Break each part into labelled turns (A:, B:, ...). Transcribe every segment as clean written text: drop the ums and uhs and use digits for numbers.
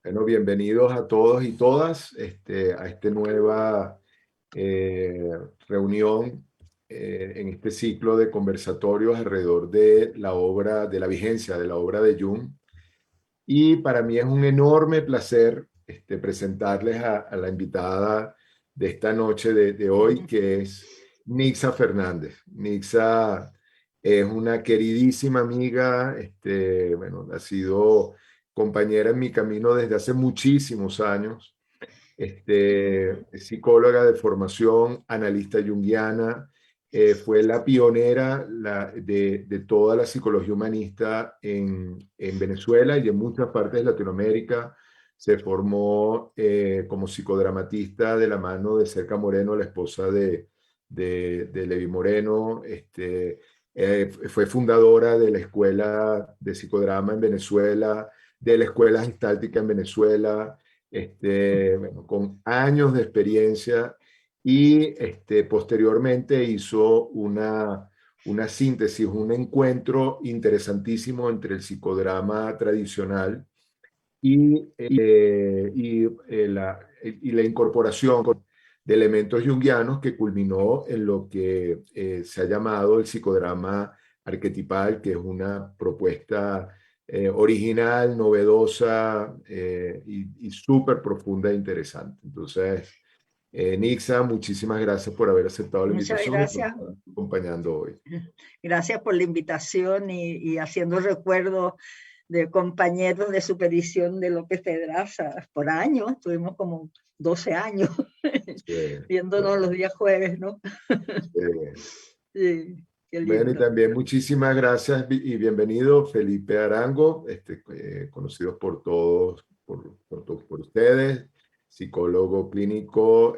A: Bueno, bienvenidos a todos y todas a esta nueva eh, reunión en este ciclo de conversatorios alrededor de la obra, de la vigencia de la obra de Jung. Y para mí es un enorme placer presentarles a la invitada de esta noche de hoy, que es Nixa Fernández. Nixa es una queridísima amiga, bueno, ha sido compañera en mi camino desde hace muchísimos años. Es psicóloga de formación, analista junguiana, fue la pionera de toda la psicología humanista en Venezuela y en muchas partes de Latinoamérica. Se formó como psicodramatista de la mano de Cerca Moreno, la esposa de Levi Moreno. Fue fundadora de la Escuela de Psicodrama en Venezuela, de la Escuela Gestáltica en Venezuela, bueno, con años de experiencia y posteriormente hizo una síntesis, un encuentro interesantísimo entre el psicodrama tradicional y la incorporación de elementos junguianos que culminó en lo que se ha llamado el psicodrama arquetipal, que es una propuesta original, novedosa y súper profunda e interesante. Entonces, Nixa, muchísimas gracias por haber aceptado la
B: Muchas
A: invitación y por
B: gracias.
A: estar acompañando hoy.
B: Gracias por la invitación y haciendo recuerdo de compañeros de supervisión de López Pedraza por años. Tuvimos como 12 años viéndonos
A: Bueno,
B: los días jueves, ¿no?
A: eh,
B: Sí, qué
A: Bueno, y
B: lindo.
A: también muchísimas gracias y bienvenido Felipe Arango, conocido por todos, por ustedes, psicólogo clínico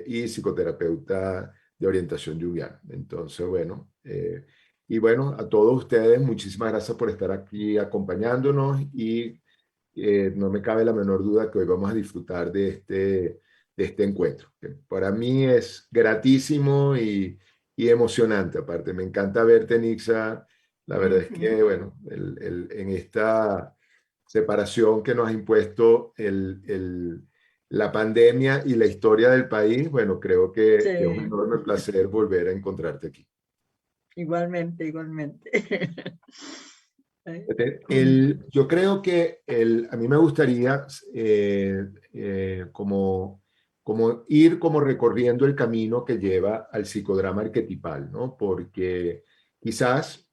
A: y psicoterapeuta de orientación junguiana. Entonces, bueno, y bueno, a todos ustedes, muchísimas gracias por estar aquí acompañándonos y no me cabe la menor duda que hoy vamos a disfrutar de este encuentro, que para mí es gratísimo y emocionante. Aparte, me encanta verte, Nixa. La verdad es que, bueno, en esta separación que nos ha impuesto la pandemia y la historia del país, bueno, creo que es un
B: Sí,
A: enorme placer volver a encontrarte aquí.
B: igualmente, igualmente.
A: Yo creo que a mí me gustaría como ir como recorriendo el camino que lleva al psicodrama arquetipal, ¿no? Porque quizás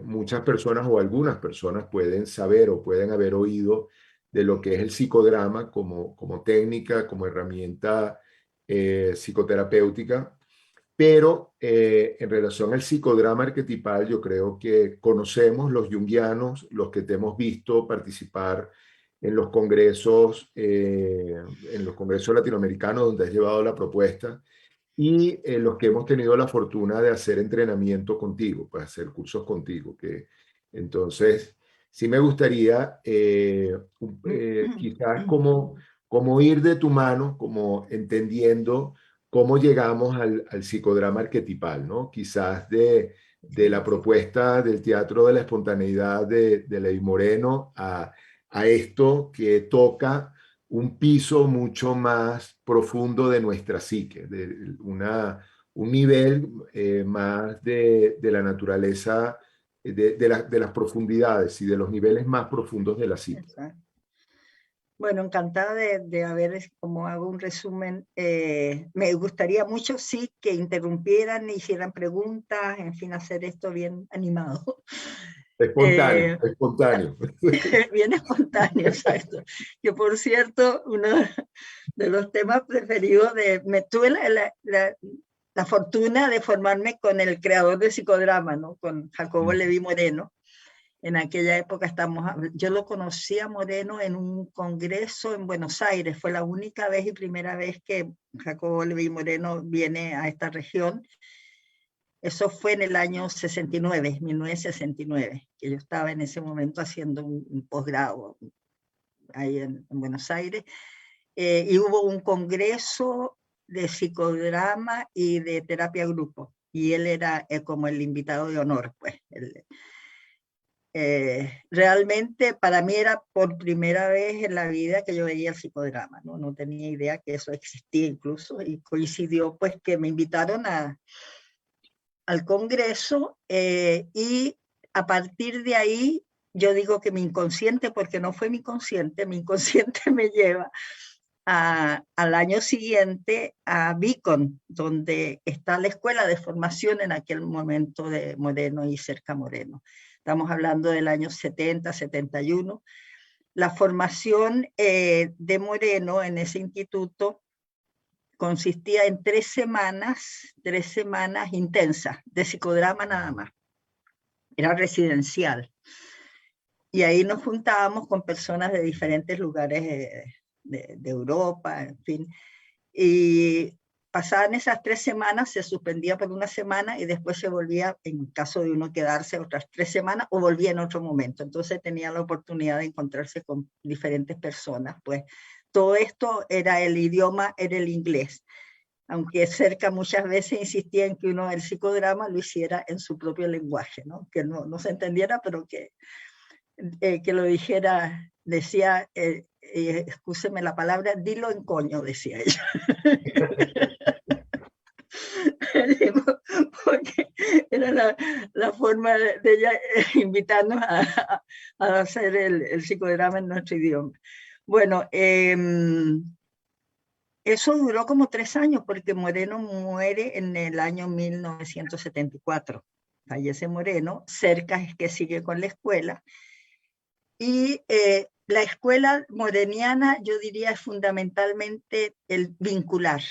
A: muchas personas o algunas personas pueden saber o pueden haber oído de lo que es el psicodrama como técnica, como herramienta psicoterapéutica, pero en relación al psicodrama arquetipal, yo creo que conocemos los junguianos, los que te hemos visto participar en los congresos latinoamericanos donde has llevado la propuesta y los que hemos tenido la fortuna de hacer entrenamiento contigo, pues hacer cursos contigo. Entonces, sí me gustaría quizás como ir de tu mano, como entendiendo cómo llegamos al psicodrama arquetipal, ¿no? Quizás de la propuesta del teatro de la espontaneidad de Levi Moreno a esto que toca un piso mucho más profundo de nuestra psique, un nivel más de la naturaleza, de las profundidades y de los niveles más profundos de la psique.
B: Exacto. Bueno, encantada de haber, como hago un resumen, me gustaría mucho, sí, que interrumpieran, hicieran preguntas, en fin, hacer esto bien animado.
A: Espontáneo,
B: Eh,
A: espontáneo.
B: bien espontáneo, exacto. Que por cierto, uno de los temas preferidos me tuve la fortuna de formarme con el creador de psicodrama, ¿no? Con Jacobo Levi Moreno. En aquella época yo lo conocí a Moreno en un congreso en Buenos Aires, fue la única vez y primera vez que Jacobo Levi Moreno viene a esta región. Eso fue en el año 69, 1969, que yo estaba en ese momento haciendo un posgrado ahí en Buenos Aires, y hubo un congreso de psicodrama y de terapia grupo, y él era como el invitado de honor, pues. realmente para mí era por primera vez en la vida que yo veía el psicodrama, ¿no? No tenía idea que eso existía incluso, y coincidió pues que me invitaron al Congreso, y a partir de ahí yo digo que mi inconsciente, porque no fue mi inconsciente me lleva al año siguiente a Beacon, donde está la escuela de formación en aquel momento de Moreno y Cerca Moreno. Estamos hablando del año 70, 71. La formación de Moreno en ese instituto consistía en 3 semanas intensas, de psicodrama nada más. Era residencial. Y ahí nos juntábamos con personas de diferentes lugares de Europa, en fin. Y pasaban esas 3 semanas, se suspendía por una semana y después se volvía, en caso de uno quedarse otras 3 semanas, o volvía en otro momento. Entonces tenía la oportunidad de encontrarse con diferentes personas. Pues todo esto era el idioma, era el inglés. Aunque Cerca muchas veces insistía en que uno el psicodrama lo hiciera en su propio lenguaje, ¿no? Que no se entendiera, pero que lo dijera, decía, excúseme la palabra, dilo en coño, decía ella. Porque era la forma de ella invitarnos a hacer el psicodrama en nuestro idioma. Bueno, eso duró como 3 años, porque Moreno muere en el año 1974. Fallece Moreno, Cerca es que sigue con la escuela. Y la escuela moreniana, yo diría, es fundamentalmente el vincular.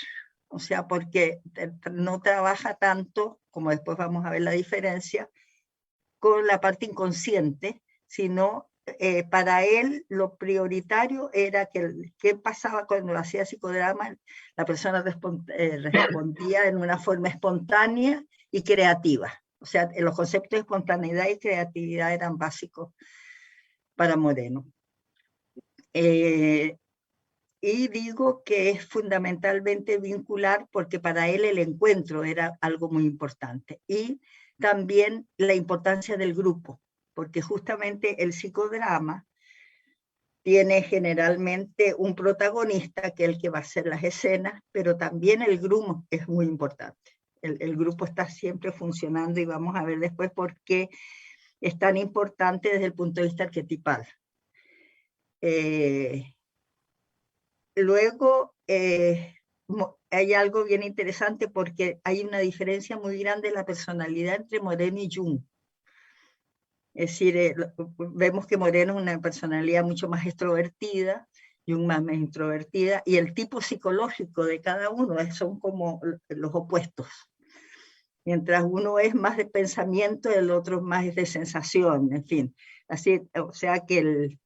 B: O sea, porque no trabaja tanto, como después vamos a ver la diferencia, con la parte inconsciente, sino para él lo prioritario era que qué pasaba cuando hacía psicodrama. La persona respondía en una forma espontánea y creativa. O sea, los conceptos de espontaneidad y creatividad eran básicos para Moreno. Y digo que es fundamentalmente vincular, porque para él el encuentro era algo muy importante. Y también la importancia del grupo, porque justamente el psicodrama tiene generalmente un protagonista, que es el que va a hacer las escenas, pero también el grupo es muy importante. El grupo está siempre funcionando, y vamos a ver después por qué es tan importante desde el punto de vista arquetipal. Luego, hay algo bien interesante, porque hay una diferencia muy grande en la personalidad entre Moreno y Jung. Es decir, vemos que Moreno es una personalidad mucho más extrovertida, Jung más introvertida, y el tipo psicológico de cada uno son como los opuestos. Mientras uno es más de pensamiento, el otro más de sensación, en fin. Así, o sea que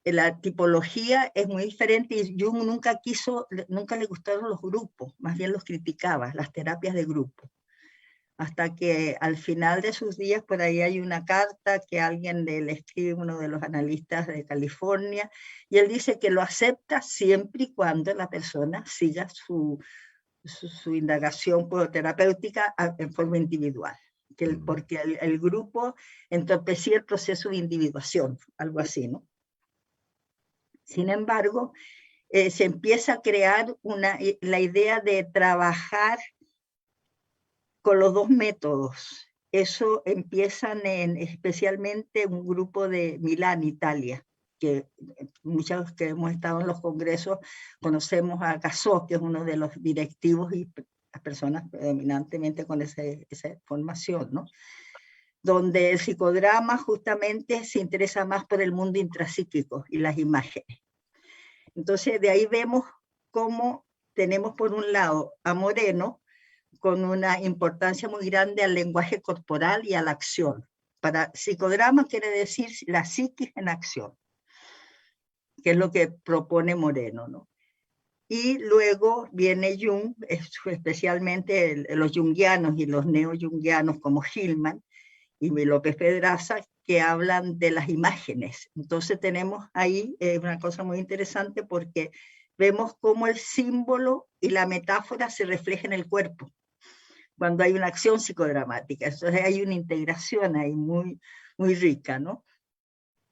B: la tipología es muy diferente, y Jung nunca le gustaron los grupos, más bien los criticaba, las terapias de grupo. Hasta que al final de sus días, por ahí hay una carta que alguien le escribe, uno de los analistas de California, y él dice que lo acepta siempre y cuando la persona siga su indagación terapéutica en forma individual, porque el grupo entorpecía el proceso de individuación, algo así, ¿no? Sin embargo, se empieza a crear la idea de trabajar con los dos métodos. Eso empiezan especialmente un grupo de Milán, Italia, que muchos que hemos estado en los congresos conocemos a Casó, que es uno de los directivos y las personas predominantemente con esa formación, ¿no? Donde el psicodrama justamente se interesa más por el mundo intrapsíquico y las imágenes. Entonces, de ahí vemos cómo tenemos por un lado a Moreno, con una importancia muy grande al lenguaje corporal y a la acción. Para psicodrama quiere decir la psiquis en acción, que es lo que propone Moreno, ¿no? Y luego viene Jung, especialmente los jungianos y los neo-jungianos como Hillman y López Pedraza, que hablan de las imágenes. Entonces tenemos ahí una cosa muy interesante, porque vemos cómo el símbolo y la metáfora se reflejan en el cuerpo. cuando hay una acción psicodramática. Entonces hay una integración ahí muy, muy rica, ¿no?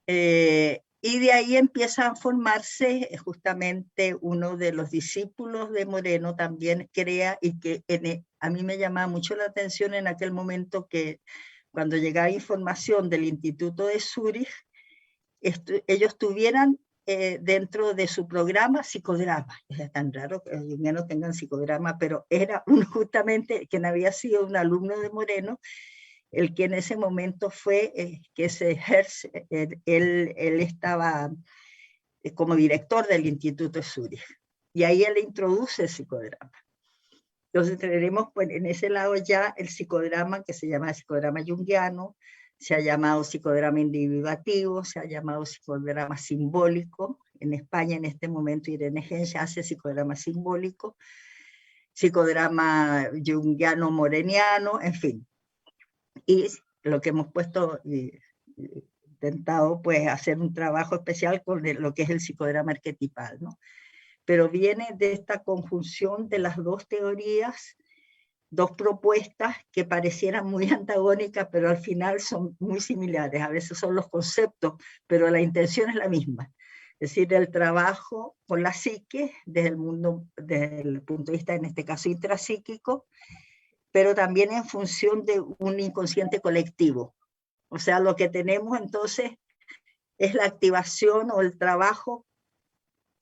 B: Y de ahí empieza a formarse justamente uno de los discípulos de Moreno también crea, y que a mí me llamaba mucho la atención en aquel momento que cuando llegaba información del Instituto de Zúrich, ellos tuvieran dentro de su programa psicodrama. Es tan raro que los junguianos tengan psicodrama, pero era justamente quien había sido un alumno de Moreno, el que en ese momento fue, que se ejerce, él estaba como director del Instituto de Zúrich, y ahí él introduce el psicodrama. Entonces tenemos pues, en ese lado ya el psicodrama, que se llama psicodrama junguiano, se ha llamado psicodrama individuativo, se ha llamado psicodrama simbólico. En España en este momento Irene Gensch hace psicodrama simbólico, psicodrama junguiano moreniano, en fin. Y lo que hemos puesto, intentado pues hacer un trabajo especial con lo que es el psicodrama arquetipal, ¿no? Pero viene de esta conjunción de las dos teorías, dos propuestas que parecieran muy antagónicas, pero al final son muy similares. A veces son los conceptos, pero la intención es la misma. Es decir, el trabajo con la psique desde el mundo, desde el punto de vista, en este caso, intrapsíquico, pero también en función de un inconsciente colectivo. O sea, lo que tenemos entonces es la activación o el trabajo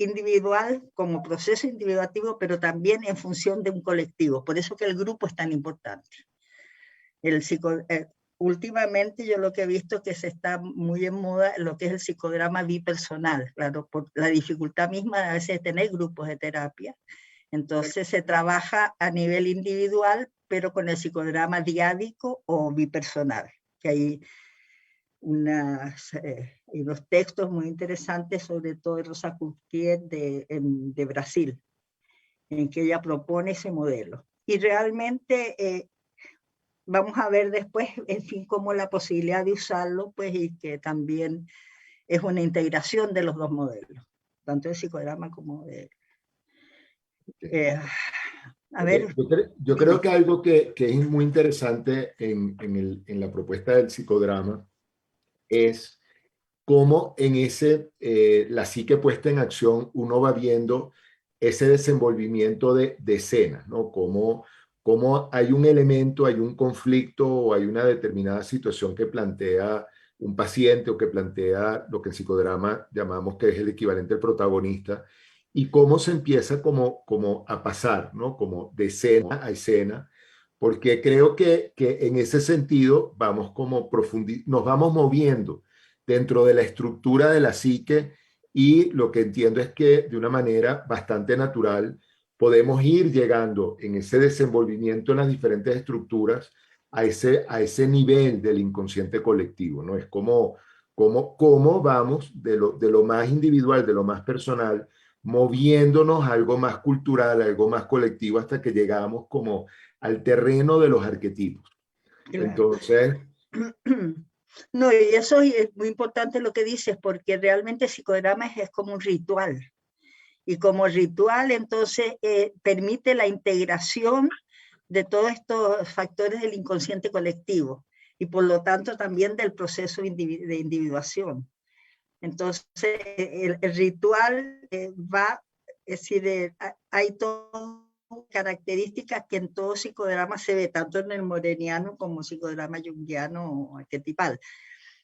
B: individual como proceso individuativo, pero también en función de un colectivo. Por eso que el grupo es tan importante. Últimamente yo lo que he visto es que se está muy en moda lo que es el psicodrama bipersonal, claro, por la dificultad misma a veces de tener grupos de terapia. Entonces se trabaja a nivel individual, pero con el psicodrama diádico o bipersonal, que hay unos textos muy interesantes, sobre todo de Rosa Courtier de Brasil, en que ella propone ese modelo. Y realmente vamos a ver después, en fin, cómo la posibilidad de usarlo, pues, y que también es una integración de los dos modelos, tanto de psicodrama como de... a ver.
A: Yo creo que algo que es muy interesante en la propuesta del psicodrama es cómo en la psique puesta en acción uno va viendo ese desenvolvimiento de escenas, ¿no? Cómo hay un elemento, hay un conflicto o hay una determinada situación que plantea un paciente o que plantea lo que en psicodrama llamamos que es el equivalente al protagonista, y cómo se empieza como a pasar, ¿no? Como de escena a escena, porque creo que en ese sentido vamos como nos vamos moviendo dentro de la estructura de la psique, y lo que entiendo es que de una manera bastante natural podemos ir llegando en ese desenvolvimiento en las diferentes estructuras a ese nivel del inconsciente colectivo, ¿no? Es como vamos de lo más individual, de lo más personal, moviéndonos a algo más cultural, a algo más colectivo, hasta que llegamos como al terreno de los arquetipos. Claro. Entonces...
B: No, y eso es muy importante lo que dices, porque realmente el psicodrama es como un ritual. Y como ritual, entonces, permite la integración de todos estos factores del inconsciente colectivo, y por lo tanto también del proceso de individuación. Entonces, el ritual va, es decir, hay todo características que en todo psicodrama se ve, tanto en el moreniano como psicodrama junguiano o arquetipal,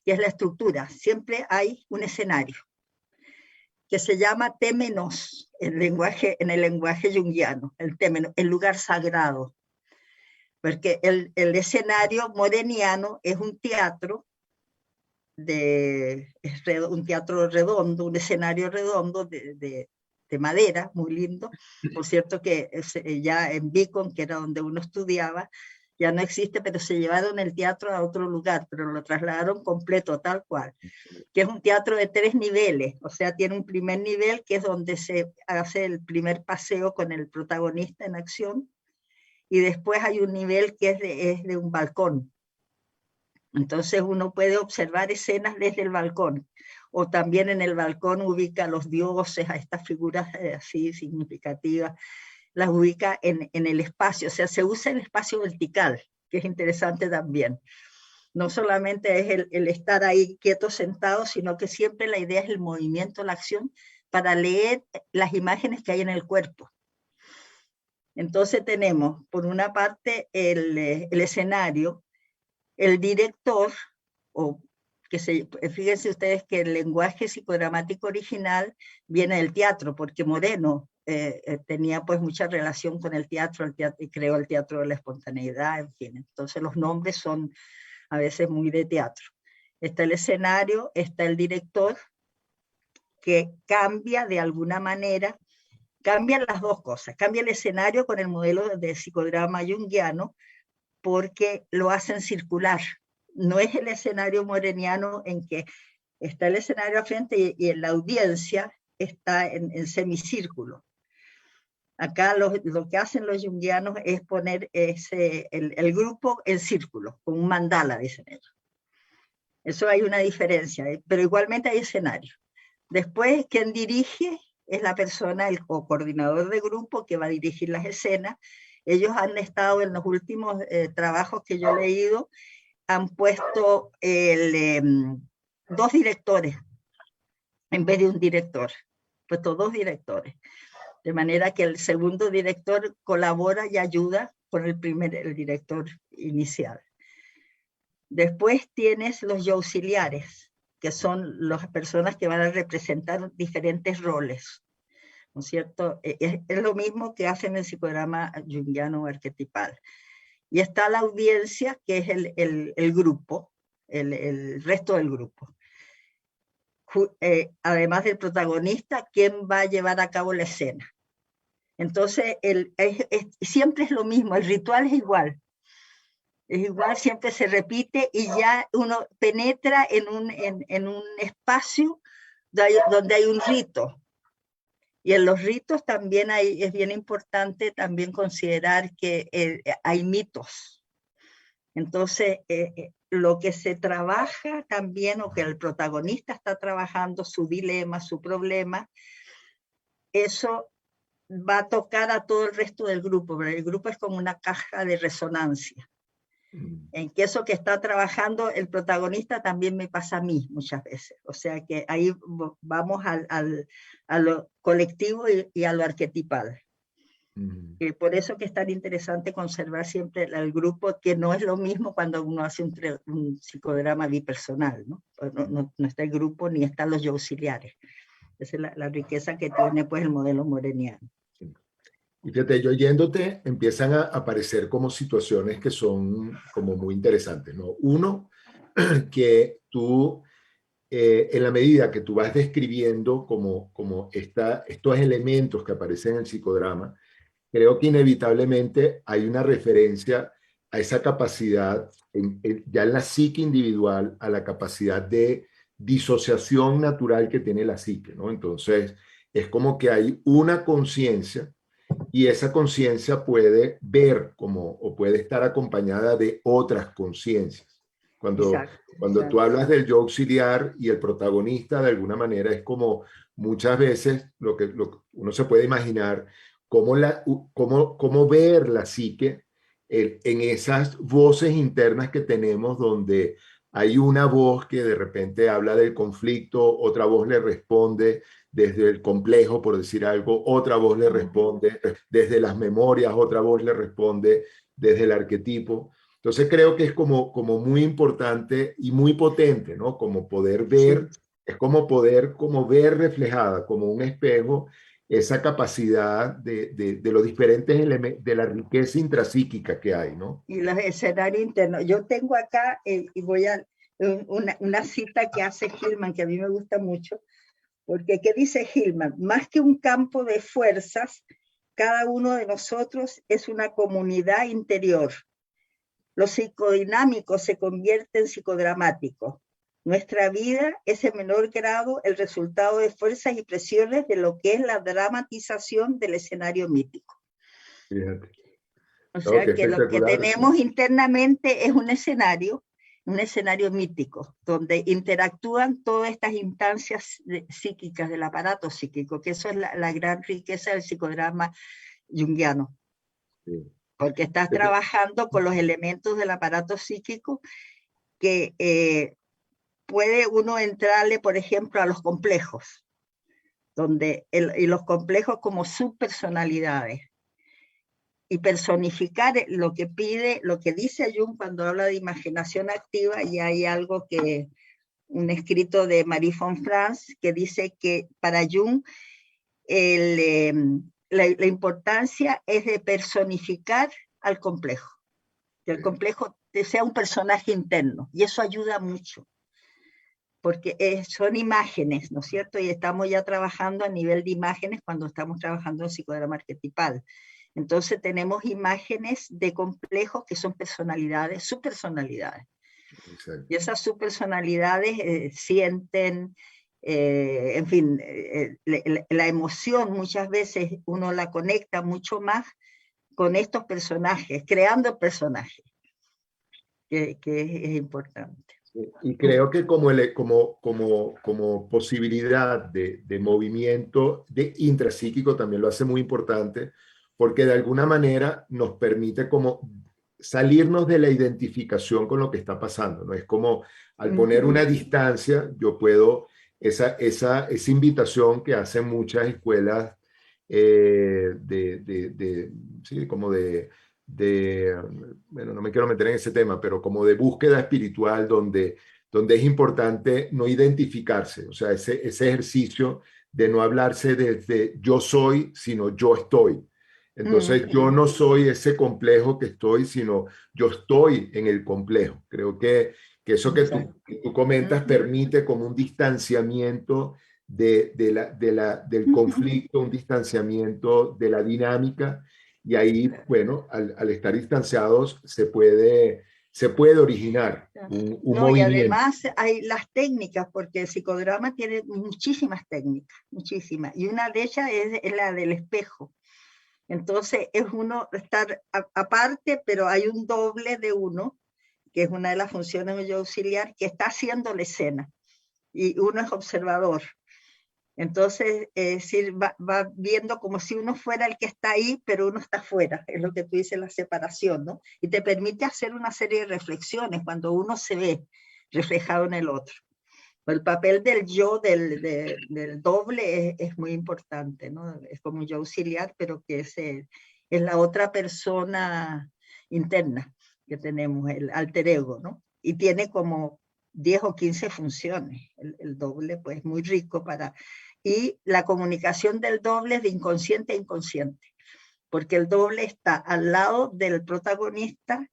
B: que es la estructura. Siempre hay un escenario que se llama témenos en el lenguaje junguiano, el témenos, el lugar sagrado, porque el escenario moreniano es un teatro un teatro redondo, un escenario redondo de madera, muy lindo. Por cierto que ya en Beacon, que era donde uno estudiaba, ya no existe, pero se llevaron el teatro a otro lugar, pero lo trasladaron completo, tal cual, que es un teatro de 3 niveles, o sea, tiene un primer nivel que es donde se hace el primer paseo con el protagonista en acción, y después hay un nivel que es de un balcón. Entonces uno puede observar escenas desde el balcón, o también en el balcón ubica a los dioses, a estas figuras así significativas, las ubica en el espacio, o sea, se usa el espacio vertical, que es interesante también. No solamente es el estar ahí quieto sentado, sino que siempre la idea es el movimiento, la acción, para leer las imágenes que hay en el cuerpo. Entonces tenemos, por una parte, el escenario, el director, o fíjense ustedes que el lenguaje psicodramático original viene del teatro, porque Moreno tenía pues mucha relación con el teatro y creó el teatro de la espontaneidad, en fin. Entonces los nombres son a veces muy de teatro. Está el escenario, está el director, que cambia de alguna manera, cambian las dos cosas, cambia el escenario con el modelo de psicodrama junguiano, porque lo hacen circular. No es el escenario moreniano en que está el escenario al frente y en la audiencia está en semicírculo. Acá lo que hacen los junguianos es poner el grupo en círculo, con un mandala, dicen ellos. Eso hay una diferencia, pero igualmente hay escenario. Después, quien dirige es la persona, el coordinador de grupo que va a dirigir las escenas. Ellos han estado en los últimos trabajos que yo he leído, han puesto dos directores en vez de un director, puesto dos directores, de manera que el segundo director colabora y ayuda con el director inicial. Después tienes los auxiliares, que son las personas que van a representar diferentes roles, ¿no es cierto? Es lo mismo que hacen el psicodrama junguiano arquetipal. Y está la audiencia, que es el grupo, el resto del grupo. Además del protagonista, ¿quién va a llevar a cabo la escena? Entonces, siempre es lo mismo, el ritual es igual. Es igual, siempre se repite y ya uno penetra en un espacio donde hay un rito. Y en los ritos también es bien importante también considerar que hay mitos. Entonces, lo que se trabaja también, o que el protagonista está trabajando, su dilema, su problema, eso va a tocar a todo el resto del grupo, pero el grupo es como una caja de resonancia. En que eso que está trabajando el protagonista también me pasa a mí muchas veces. O sea que ahí vamos a lo colectivo y a lo arquetipal. Y por eso que es tan interesante conservar siempre el grupo, que no es lo mismo cuando uno hace un psicodrama bipersonal, ¿no? No está el grupo ni están los auxiliares. Esa es la riqueza que tiene pues el modelo moreniano.
A: Y fíjate, yo oyéndote, empiezan a aparecer como situaciones que son como muy interesantes, ¿no? Uno, que tú, en la medida que tú vas describiendo como estos elementos que aparecen en el psicodrama, creo que inevitablemente hay una referencia a esa capacidad, ya en la psique individual, a la capacidad de disociación natural que tiene la psique, ¿no? Entonces, es como que hay una conciencia y esa conciencia puede ver o puede estar acompañada de otras conciencias. Cuando tú hablas del yo auxiliar y el protagonista, de alguna manera es como muchas veces lo que uno se puede imaginar cómo ver la psique en esas voces internas que tenemos, donde hay una voz que de repente habla del conflicto, otra voz le responde desde el complejo, por decir algo, otra voz le responde desde las memorias, otra voz le responde desde el arquetipo. Entonces creo que es como muy importante y muy potente, ¿no? Como poder ver, sí. Es como poder ver reflejada como un espejo esa capacidad de los diferentes elementos, de la riqueza intrapsíquica que hay, ¿no?
B: Y los escenarios internos. Yo tengo acá, y voy a una cita que hace Hillman, que a mí me gusta mucho, porque ¿qué dice Hillman? Más que un campo de fuerzas, cada uno de nosotros es una comunidad interior. Lo psicodinámico se convierte en psicodramático. Nuestra vida es en menor grado el resultado de fuerzas y presiones de lo que es la dramatización del escenario mítico.
A: Fíjate.
B: O sea que lo que tenemos internamente es un escenario mítico, donde interactúan todas estas instancias psíquicas del aparato psíquico, que eso es la gran riqueza del psicodrama junguiano,
A: Sí.
B: porque estás trabajando con los elementos del aparato psíquico que puede uno entrarle, por ejemplo, a los complejos, y los complejos como subpersonalidades, y personificar lo que pide, lo que dice Jung cuando habla de imaginación activa, y hay algo que, un escrito de Marie von Franz, que dice que para Jung la importancia es de personificar al complejo, que el complejo sea un personaje interno, y eso ayuda mucho, porque son imágenes, ¿no es cierto? Y estamos ya trabajando a nivel de imágenes cuando estamos trabajando en psicodrama arquetipal. Entonces tenemos imágenes de complejos que son personalidades, subpersonalidades.
A: Exacto.
B: Y esas subpersonalidades sienten, en fin, la emoción muchas veces uno la conecta mucho más con estos personajes, creando personajes, que es importante.
A: Y creo que como posibilidad de movimiento de intrapsíquico también lo hace muy importante, porque de alguna manera nos permite como salirnos de la identificación con lo que está pasando, ¿no? Es como al poner una distancia, yo puedo, esa invitación que hacen muchas escuelas sí, como de, bueno, no me quiero meter en ese tema, pero como de búsqueda espiritual donde es importante no identificarse, o sea, ese ejercicio de no hablarse desde yo soy, sino yo estoy. Entonces, yo no soy ese complejo que estoy, sino yo estoy en el complejo. Creo que eso que tú comentas permite como un distanciamiento del conflicto, un distanciamiento de la dinámica, y ahí, bueno, al estar distanciados se puede originar un
B: No, y
A: movimiento.
B: además hay las técnicas, porque el psicodrama tiene muchísimas técnicas, muchísimas, y una de ellas es la del espejo. Entonces es uno estar aparte, pero hay un doble de uno, que es una de las funciones de auxiliar, que está haciendo la escena, y uno es observador. Entonces, va viendo como si uno fuera el que está ahí, pero uno está afuera, es lo que tú dices, la separación, ¿no? Y te permite hacer una serie de reflexiones cuando uno se ve reflejado en el otro. El papel del yo, del doble, es muy importante, ¿no? Es como un yo auxiliar, pero que es la otra persona interna que tenemos, el alter ego, ¿no? Y tiene como 10 o 15 funciones. El doble, pues, muy rico para... Y la comunicación del doble es de inconsciente a inconsciente, porque el doble está al lado del protagonista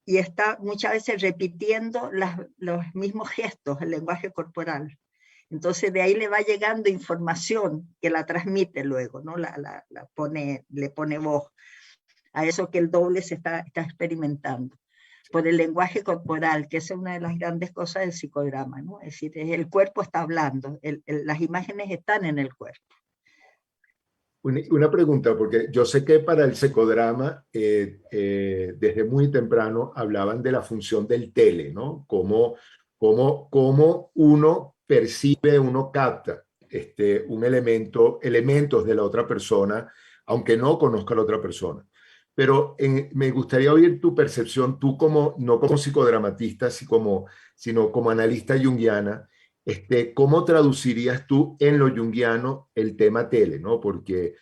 B: y está muchas veces repitiendo los mismos gestos, el lenguaje corporal. Entonces de ahí le va llegando información que la transmite luego, ¿no? Le pone voz a eso que el doble se está experimentando por el lenguaje corporal, que es una de las grandes cosas del psicodrama, ¿no? Es decir, el cuerpo está hablando, las imágenes están en el cuerpo.
A: Una pregunta, porque yo sé que para el psicodrama, desde muy temprano hablaban de la función del tele, ¿no? Cómo uno percibe, uno capta elementos de la otra persona, aunque no conozca a la otra persona. Pero me gustaría oír tu percepción, tú no como psicodramatista, sino como analista junguiana. ¿Cómo traducirías tú en lo junguiano el tema tele, ¿no? Porque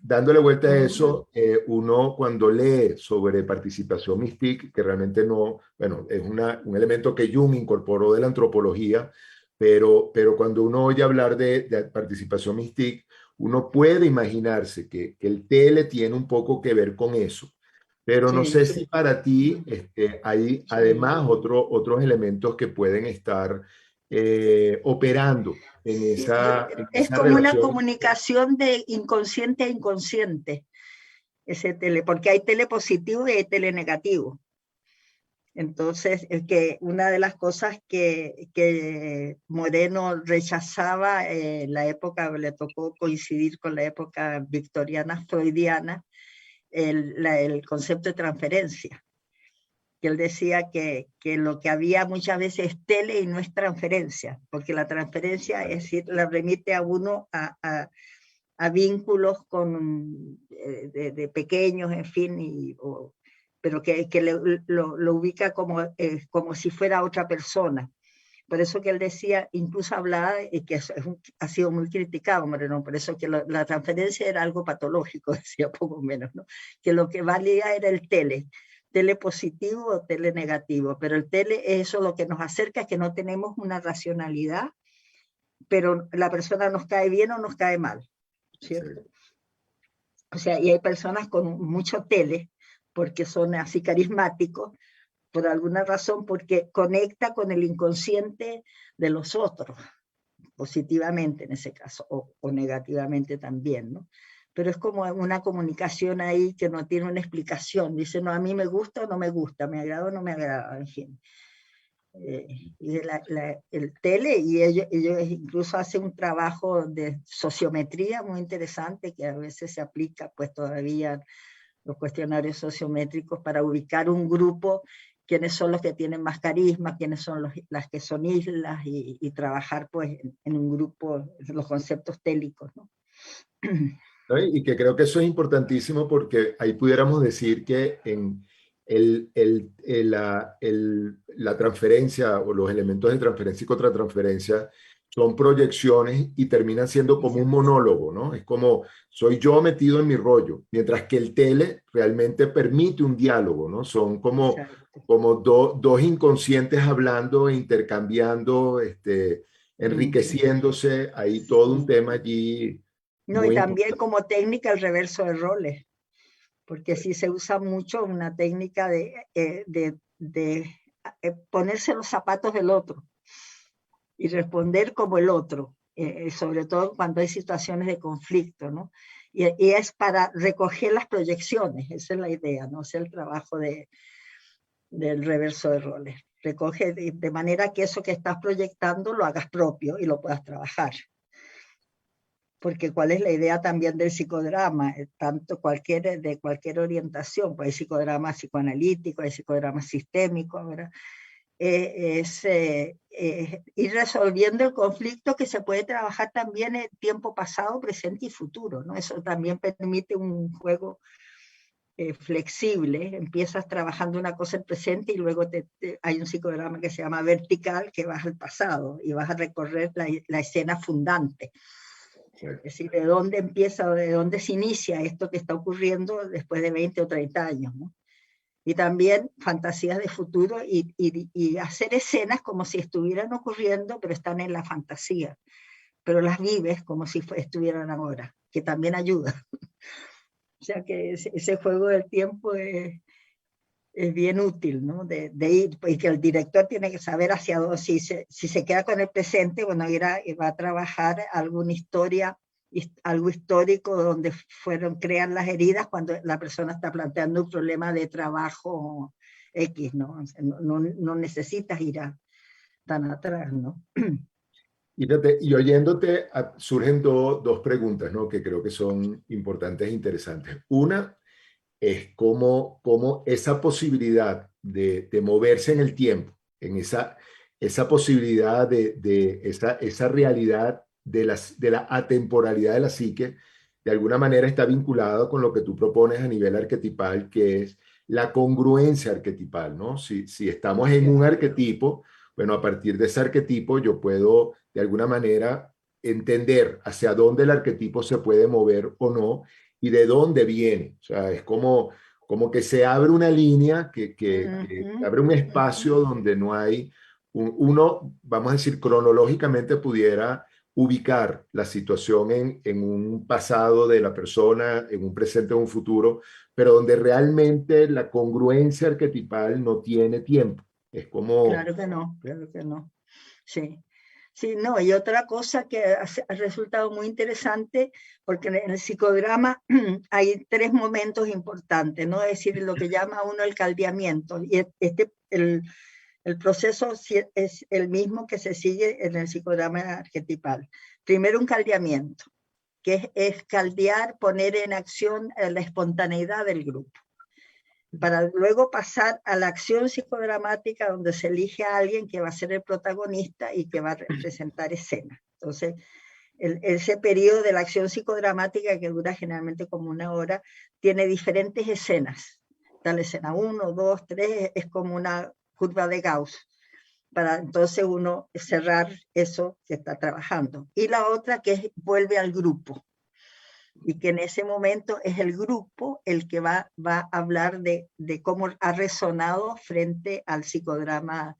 A: dándole vuelta a eso, uno cuando lee sobre participación mística, que realmente no, bueno, es un elemento que Jung incorporó de la antropología, pero cuando uno oye hablar de participación mística, uno puede imaginarse que el tele tiene un poco que ver con eso. Pero no sé si para ti hay además otros elementos que pueden estar operando en
B: Es
A: esa
B: como una
A: relación.
B: comunicación de inconsciente a inconsciente, porque hay tele positivo y hay tele negativo. Entonces, una de las cosas que Moreno rechazaba en la época, le tocó coincidir con la época victoriana freudiana, el concepto de transferencia, que él decía que lo que había muchas veces es tele y no es transferencia, porque la transferencia es decir, la remite a uno a vínculos con, de pequeños, en fin, pero que lo ubica como si fuera otra persona. Por eso que él decía, incluso hablaba, y que ha sido muy criticado, Moreno, por eso que la transferencia era algo patológico, decía poco menos, ¿no? Que lo que valía era el tele positivo o tele negativo, pero el tele es eso lo que nos acerca, es que no tenemos una racionalidad, pero la persona nos cae bien o nos cae mal, ¿cierto? Sí. O sea, y hay personas con mucho tele, porque son así carismáticos, por alguna razón, porque conecta con el inconsciente de los otros, positivamente en ese caso, o negativamente también, ¿no? Pero es como una comunicación ahí que no tiene una explicación. Dice, no, a mí me gusta o no me gusta, me agrada o no me agrada, en fin. Y el tele, y ellos incluso hacen un trabajo de sociometría muy interesante, que a veces se aplica pues todavía los cuestionarios sociométricos para ubicar un grupo, quiénes son los que tienen más carisma, quiénes son las que son islas, y trabajar pues en un grupo, los conceptos télicos, ¿no?
A: ¿No? Y que creo que eso es importantísimo porque ahí pudiéramos decir que en la transferencia o los elementos de transferencia y contratransferencia son proyecciones y terminan siendo como un monólogo, ¿no? Es como soy yo metido en mi rollo, mientras que el tele realmente permite un diálogo, ¿no? Son como dos inconscientes hablando e intercambiando, enriqueciéndose, hay todo un tema allí.
B: No, y también como técnica el reverso de roles, porque sí se usa mucho una técnica de ponerse los zapatos del otro y responder como el otro, sobre todo cuando hay situaciones de conflicto, ¿no? Y es para recoger las proyecciones, esa es la idea, ¿no? Es el trabajo del reverso de roles. Recoge de manera que eso que estás proyectando lo hagas propio y lo puedas trabajar. Porque cuál es la idea también del psicodrama, tanto de cualquier orientación, pues hay psicodrama psicoanalítico, hay psicodrama sistémico, ¿verdad? Ir resolviendo el conflicto, que se puede trabajar también en tiempo pasado, presente y futuro, ¿no? Eso también permite un juego flexible. Empiezas trabajando una cosa en presente y luego hay un psicodrama que se llama vertical, que vas al pasado y vas a recorrer la escena fundante. Es decir, de dónde empieza o de dónde se inicia esto que está ocurriendo después de 20 o 30 años, ¿no? Y también fantasías de futuro y hacer escenas como si estuvieran ocurriendo, pero están en la fantasía, pero las vives como si estuvieran ahora, que también ayuda. O sea que ese juego del tiempo es bien útil, ¿no? De ir, y que el director tiene que saber hacia dónde, si se queda con el presente, bueno, va a trabajar alguna historia, algo histórico donde crean las heridas cuando la persona está planteando un problema de trabajo X, ¿no? O sea, no necesitas ir tan atrás, ¿no?
A: Y oyéndote, surgen dos preguntas, ¿no? Que creo que son importantes e interesantes. Una es cómo esa posibilidad de moverse en el tiempo, en esa posibilidad de esa realidad de la atemporalidad de la psique, de alguna manera está vinculado con lo que tú propones a nivel arquetipal, que es la congruencia arquetipal, ¿no? Si estamos en un arquetipo, bueno, a partir de ese arquetipo yo puedo de alguna manera entender hacia dónde el arquetipo se puede mover o no y de dónde viene. O sea, es como que se abre una línea, que abre un espacio donde no hay, uno, vamos a decir, cronológicamente pudiera ubicar la situación en un pasado de la persona, en un presente o un futuro, pero donde realmente la congruencia arquetipal no tiene tiempo. Es como...
B: Claro que no. Sí. Sí, no, y otra cosa que ha resultado muy interesante, porque en el psicodrama hay tres momentos importantes, ¿no? Es decir, lo que llama uno el caldeamiento, y el proceso es el mismo que se sigue en el psicodrama arquetipal. Primero un caldeamiento, que es caldear, poner en acción la espontaneidad del grupo, para luego pasar a la acción psicodramática donde se elige a alguien que va a ser el protagonista y que va a representar escena. Entonces, ese periodo de la acción psicodramática, que dura generalmente como 1 hora, tiene diferentes escenas. Está la escena 1, 2, 3, es como una curva de Gauss, para entonces uno cerrar eso que está trabajando. Y la otra que vuelve al grupo, y que en ese momento es el grupo el que va a hablar de cómo ha resonado frente al psicodrama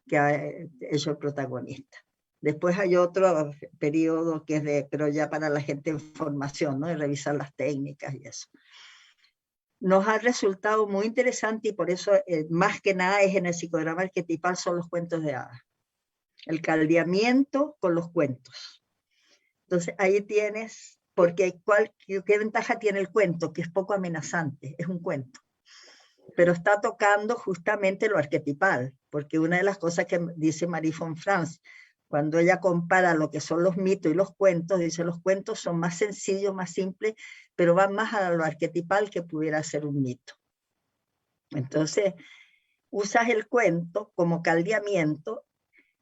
B: que ha hecho el protagonista. Después hay otro periodo que es pero ya para la gente en formación, ¿no? De revisar las técnicas y eso. Nos ha resultado muy interesante, y por eso más que nada es en el psicodrama arquetipal, son los cuentos de hadas. El caldeamiento con los cuentos. Entonces ahí tienes, porque ¿qué ventaja tiene el cuento? Que es poco amenazante, es un cuento. Pero está tocando justamente lo arquetipal, porque una de las cosas que dice Marie von Franz, cuando ella compara lo que son los mitos y los cuentos, dice los cuentos son más sencillos, más simples, pero van más a lo arquetipal que pudiera ser un mito. Entonces, usas el cuento como caldeamiento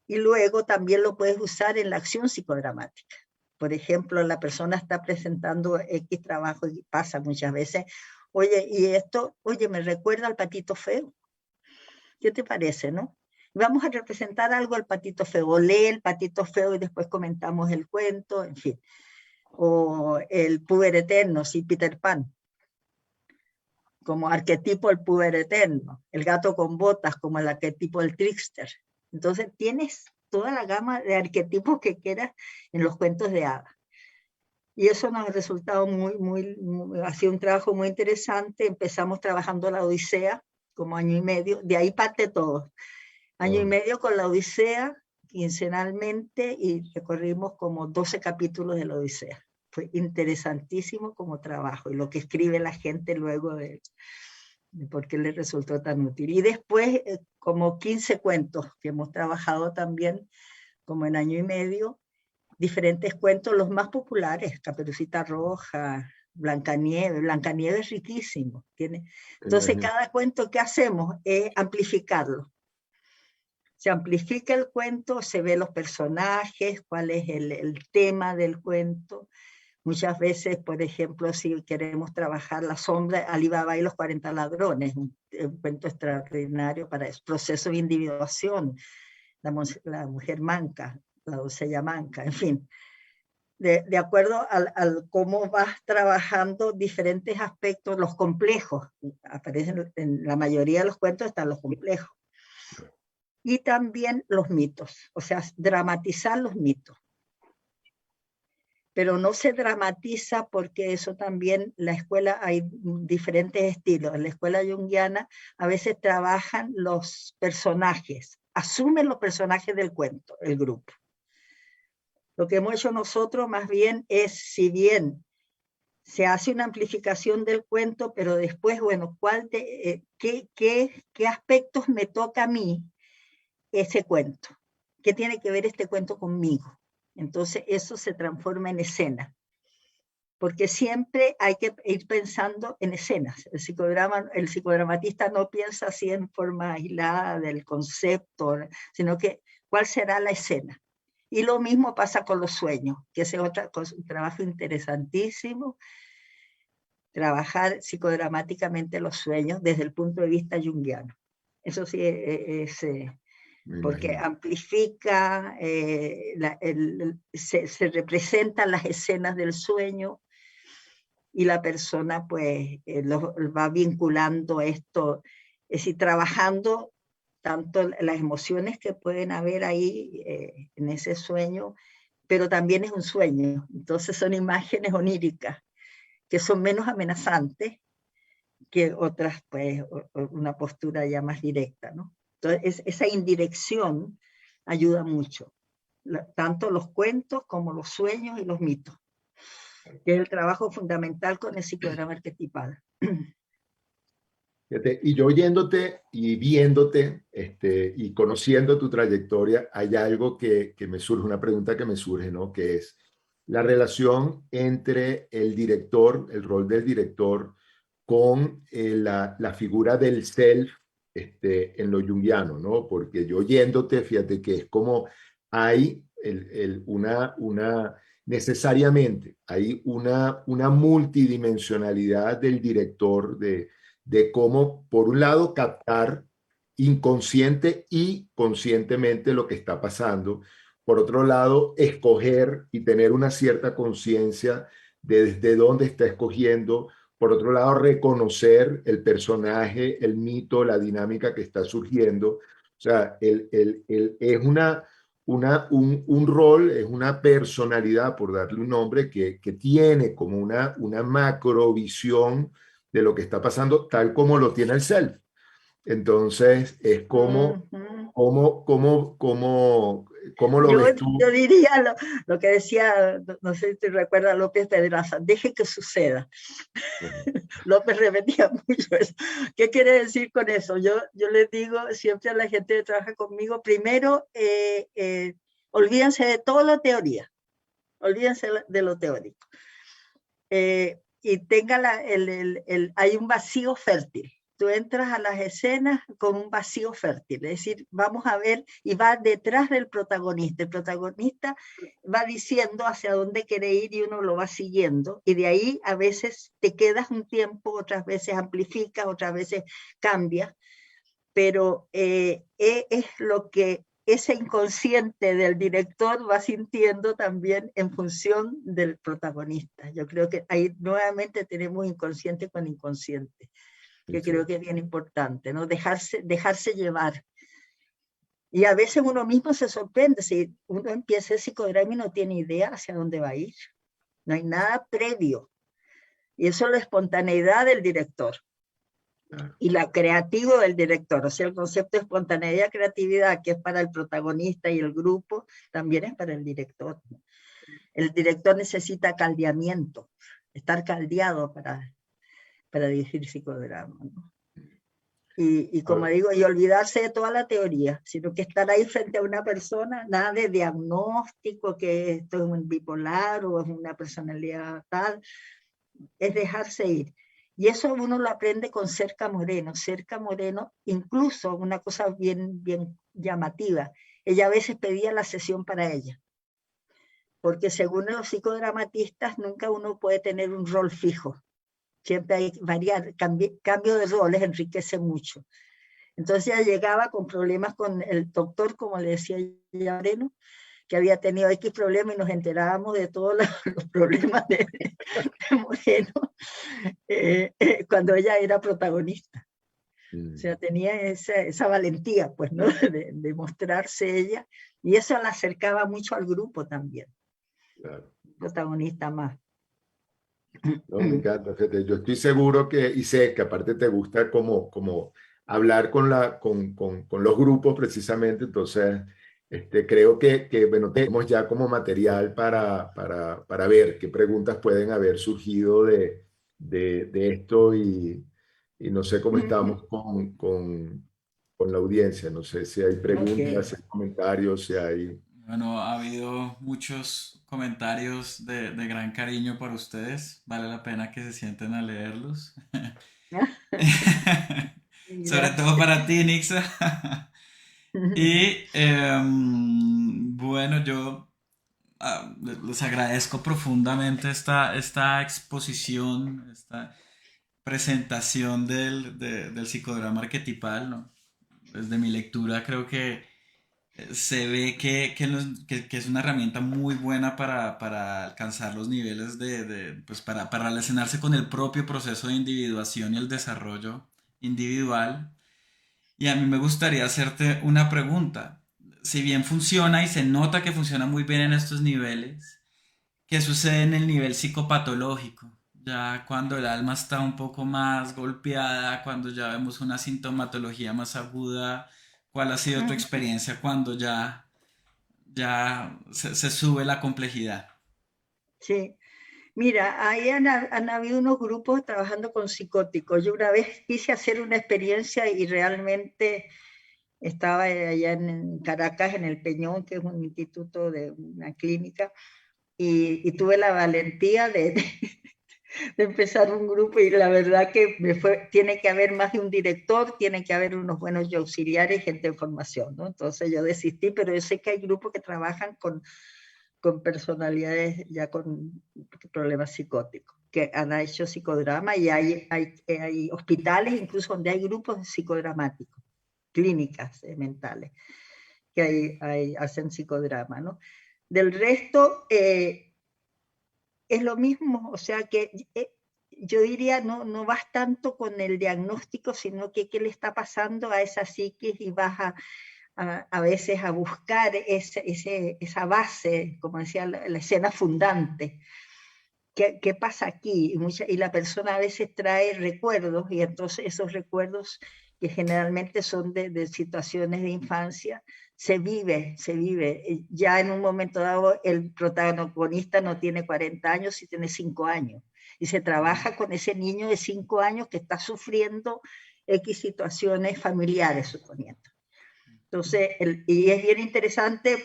B: y luego también lo puedes usar en la acción psicodramática. Por ejemplo, la persona está presentando X trabajo y pasa muchas veces, oye, y esto, oye, me recuerda al patito feo. ¿Qué te parece, no? Vamos a representar algo al patito feo, o lee el patito feo y después comentamos el cuento, en fin. O el puber eterno, sí, Peter Pan, como arquetipo el puber eterno. El gato con botas, como el arquetipo del trickster. Entonces tienes toda la gama de arquetipos que quieras en los cuentos de hadas. Y eso nos ha resultado ha sido un trabajo muy interesante. Empezamos trabajando la Odisea como 1 año y medio, de ahí parte todo. 1 año y medio con la Odisea, quincenalmente, y recorrimos como 12 capítulos de la Odisea. Fue interesantísimo como trabajo, y lo que escribe la gente luego de por qué le resultó tan útil. Y después, como 15 cuentos que hemos trabajado también, como en 1 año y medio, diferentes cuentos, los más populares, Caperucita Roja, Blancanieves. Blancanieves es riquísimo. Entonces, cada cuento que hacemos es amplificarlo. Se amplifica el cuento, se ve los personajes, cuál es el tema del cuento. Muchas veces, por ejemplo, si queremos trabajar la sombra, Ali Baba y los 40 ladrones, un cuento extraordinario para el proceso de individuación, la mujer manca, la doncella manca, en fin. De acuerdo al cómo vas trabajando diferentes aspectos, los complejos, aparecen en la mayoría de los cuentos, están los complejos. Y también los mitos, o sea, dramatizar los mitos. Pero no se dramatiza porque eso también, la escuela hay diferentes estilos. En la escuela junguiana a veces trabajan los personajes, asumen los personajes del cuento, el grupo. Lo que hemos hecho nosotros más bien es, si bien se hace una amplificación del cuento, pero después, bueno, ¿qué aspectos me toca a mí ese cuento? ¿Qué tiene que ver este cuento conmigo? Entonces eso se transforma en escena, porque siempre hay que ir pensando en escenas. El psicodramatista no piensa así en forma aislada del concepto, sino que cuál será la escena. Y lo mismo pasa con los sueños, que es otra cosa, un trabajo interesantísimo, trabajar psicodramáticamente los sueños desde el punto de vista junguiano. Eso sí es porque amplifica, se representan las escenas del sueño, y la persona pues va vinculando esto, es decir, trabajando tanto las emociones que pueden haber ahí en ese sueño, pero también es un sueño. Entonces son imágenes oníricas que son menos amenazantes que otras, pues una postura ya más directa, ¿no? Entonces esa indirección ayuda mucho, tanto los cuentos como los sueños y los mitos, que es el trabajo fundamental con el psicodrama arquetipal.
A: Y yo oyéndote y viéndote y conociendo tu trayectoria, hay algo que me surge, una pregunta que me surge, ¿no? Que es la relación entre el director, el rol del director, con la figura del self en lo junguiano, ¿no? Porque yo oyéndote, fíjate que es como hay una necesariamente hay una multidimensionalidad del director de cómo, por un lado, captar inconsciente y conscientemente lo que está pasando. Por otro lado, escoger y tener una cierta conciencia de desde dónde está escogiendo. Por otro lado, reconocer el personaje, el mito, la dinámica que está surgiendo. O sea, es un rol, es una personalidad, por darle un nombre, que tiene como una macrovisión de lo que está pasando, tal como lo tiene el self. Entonces, es como,
B: Ujú.
A: cómo lo ves tú.
B: Yo diría lo que decía, no sé si te recuerdas López Pedraza, deje que suceda. López repetía mucho eso. ¿Qué quiere decir con eso? Yo les digo siempre a la gente que trabaja conmigo, primero, olvídense de toda la teoría, olvídense de lo teórico. Y tenga hay un vacío fértil. Tú entras a las escenas con un vacío fértil, es decir, vamos a ver, y va detrás del protagonista. El protagonista va diciendo hacia dónde quiere ir y uno lo va siguiendo, y de ahí a veces te quedas un tiempo, otras veces amplificas, otras veces cambias, pero es lo que ese inconsciente del director va sintiendo también en función del protagonista. Yo creo que ahí nuevamente tenemos inconsciente con inconsciente, que
A: Sí,
B: creo que es bien importante, ¿no? Dejarse llevar. Y a veces uno mismo se sorprende, si uno empieza el psicodrama y no tiene idea hacia dónde va a ir. No hay nada previo. Y eso es la espontaneidad del director.
A: claro.
B: Y la creativo del director, o sea, el concepto de espontaneidad, creatividad, que es para el protagonista y el grupo, también es para el director. El director necesita caldeamiento, estar caldeado para dirigir psicodrama, ¿no? Y como digo, y olvidarse de toda la teoría, sino que estar ahí frente a una persona, nada de diagnóstico, que esto es un bipolar o es una personalidad tal, es dejarse ir. Y eso uno lo aprende con Cerca Moreno. Cerca Moreno, incluso una cosa bien llamativa, ella a veces pedía la sesión para ella, porque según los psicodramatistas nunca uno puede tener un rol fijo, siempre hay variar, cambio de roles enriquece mucho. Entonces ella llegaba con problemas con el doctor, como le decía ella, Moreno, que había tenido X problemas y nos enterábamos de todos los problemas de Moreno cuando ella era protagonista. O sea, tenía esa valentía, pues, ¿no? De mostrarse ella, y eso la acercaba mucho al grupo también,
A: Claro.
B: protagonista más.
A: No, me encanta, fíjate. Yo estoy seguro que, y sé que aparte te gusta como hablar con los grupos precisamente, entonces creo bueno, tenemos ya como material para ver qué preguntas pueden haber surgido de esto y no sé cómo estamos con la audiencia, no sé si hay preguntas,
B: Ok.
A: si hay comentarios, si hay...
C: Bueno, ha habido muchos comentarios de gran cariño para ustedes. Vale la pena que se sienten a leerlos. Sobre todo
B: Gracias.
C: para ti, Nixa. Y bueno, yo les agradezco profundamente esta exposición, esta presentación del psicodrama arquetipal, ¿no? Desde mi lectura creo que se ve que es una herramienta muy buena para alcanzar los niveles pues para relacionarse con el propio proceso de individuación y el desarrollo individual. Y a mí me gustaría hacerte una pregunta. Si bien funciona y se nota que funciona muy bien en estos niveles, ¿qué sucede en el nivel psicopatológico? Ya cuando el alma está un poco más golpeada, cuando ya vemos una sintomatología más aguda, ¿cuál ha sido tu experiencia cuando ya se sube la complejidad?
B: Sí, mira, ahí han habido unos grupos trabajando con psicóticos. Yo una vez quise hacer una experiencia y realmente estaba allá en Caracas, en el Peñón, que es un instituto de una clínica, y tuve la valentía de empezar un grupo y la verdad que tiene que haber más de un director, tiene que haber unos buenos auxiliares y gente de formación, ¿no? Entonces yo desistí, pero yo sé que hay grupos que trabajan con personalidades ya con problemas psicóticos, que han hecho psicodrama, y hay hospitales incluso donde hay grupos psicodramáticos, clínicas mentales, que hacen psicodrama, ¿no? Del resto, es lo mismo, o sea que yo diría no vas tanto con el diagnóstico, sino que qué le está pasando a esa psiquis, y vas a veces a buscar esa base, como decía, la escena fundante. ¿Qué pasa aquí? Y la persona a veces trae recuerdos, y entonces esos recuerdos, que generalmente son de situaciones de infancia, se vive. Ya en un momento dado el protagonista no tiene 40 años, sino tiene 5 años. Y se trabaja con ese niño de 5 años que está sufriendo X situaciones familiares, suponiendo. Entonces, y es bien interesante,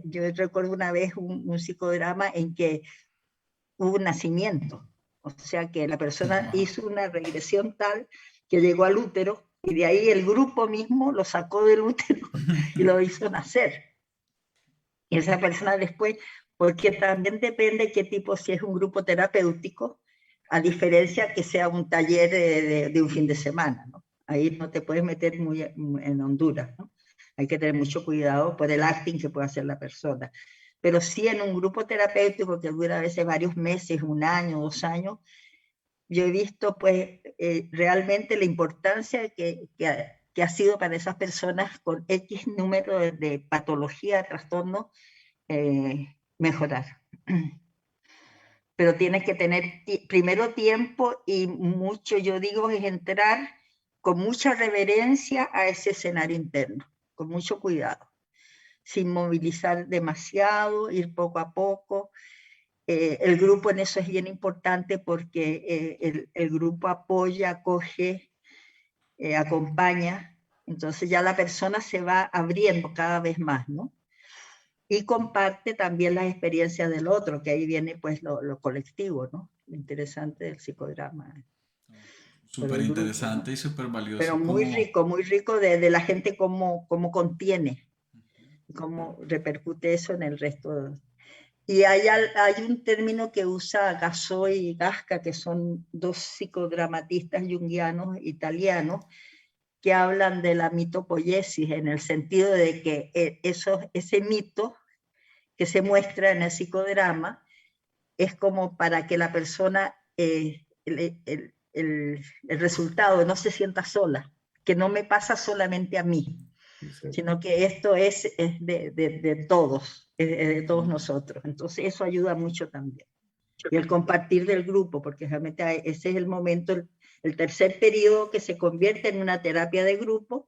B: yo recuerdo una vez un psicodrama en que hubo un nacimiento, o sea que la persona hizo una regresión tal que llegó al útero, y de ahí el grupo mismo lo sacó del útero y lo hizo nacer. Y esa persona después, porque también depende qué tipo, si es un grupo terapéutico, a diferencia que sea un taller de un fin de semana, ¿no? Ahí no te puedes meter muy en Honduras, ¿no? Hay que tener mucho cuidado por el acting que puede hacer la persona. Pero sí en un grupo terapéutico que dura a veces varios meses, 1 año, 2 años, yo he visto pues realmente la importancia que ha sido para esas personas con X número de patología, trastorno, mejorar. Pero tienes que tener primero tiempo y mucho, yo digo, es entrar con mucha reverencia a ese escenario interno, con mucho cuidado, sin movilizar demasiado, ir poco a poco. El grupo en eso es bien importante, porque el grupo apoya, acoge, acompaña, entonces ya la persona se va abriendo cada vez más, ¿no? Y comparte también las experiencias del otro, que ahí viene pues lo colectivo, ¿no? Lo interesante del psicodrama.
C: Súper interesante, ¿no? Y súper valioso.
B: Pero muy rico de la gente, cómo contiene, cómo repercute eso en el resto. Y hay un término que usa Gassoi y Gasca, que son 2 psicodramatistas junguianos italianos, que hablan de la mitopoiesis, en el sentido de que ese mito que se muestra en el psicodrama es como para que la persona, el resultado, no se sienta sola, que no me pasa solamente a mí, sino que esto es de todos, de todos nosotros. Entonces eso ayuda mucho también. Y el compartir del grupo, porque realmente ese es el momento, el tercer periodo que se convierte en una terapia de grupo,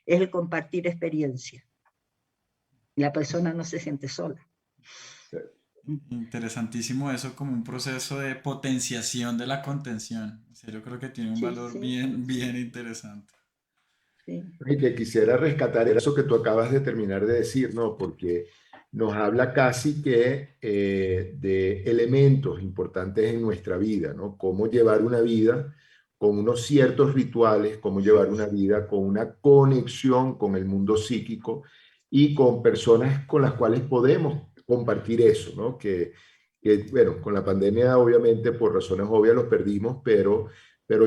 B: es el compartir experiencia. Y la persona no se siente sola.
C: Interesantísimo eso, como un proceso de potenciación de la contención. En serio, creo que tiene un valor bien interesante.
A: Sí. Y que quisiera rescatar eso que tú acabas de terminar de decir, ¿no? Porque nos habla casi que de elementos importantes en nuestra vida, ¿no? Cómo llevar una vida con unos ciertos rituales, cómo llevar una vida con una conexión con el mundo psíquico y con personas con las cuales podemos compartir eso, ¿no? Bueno, con la pandemia obviamente por razones obvias los perdimos, pero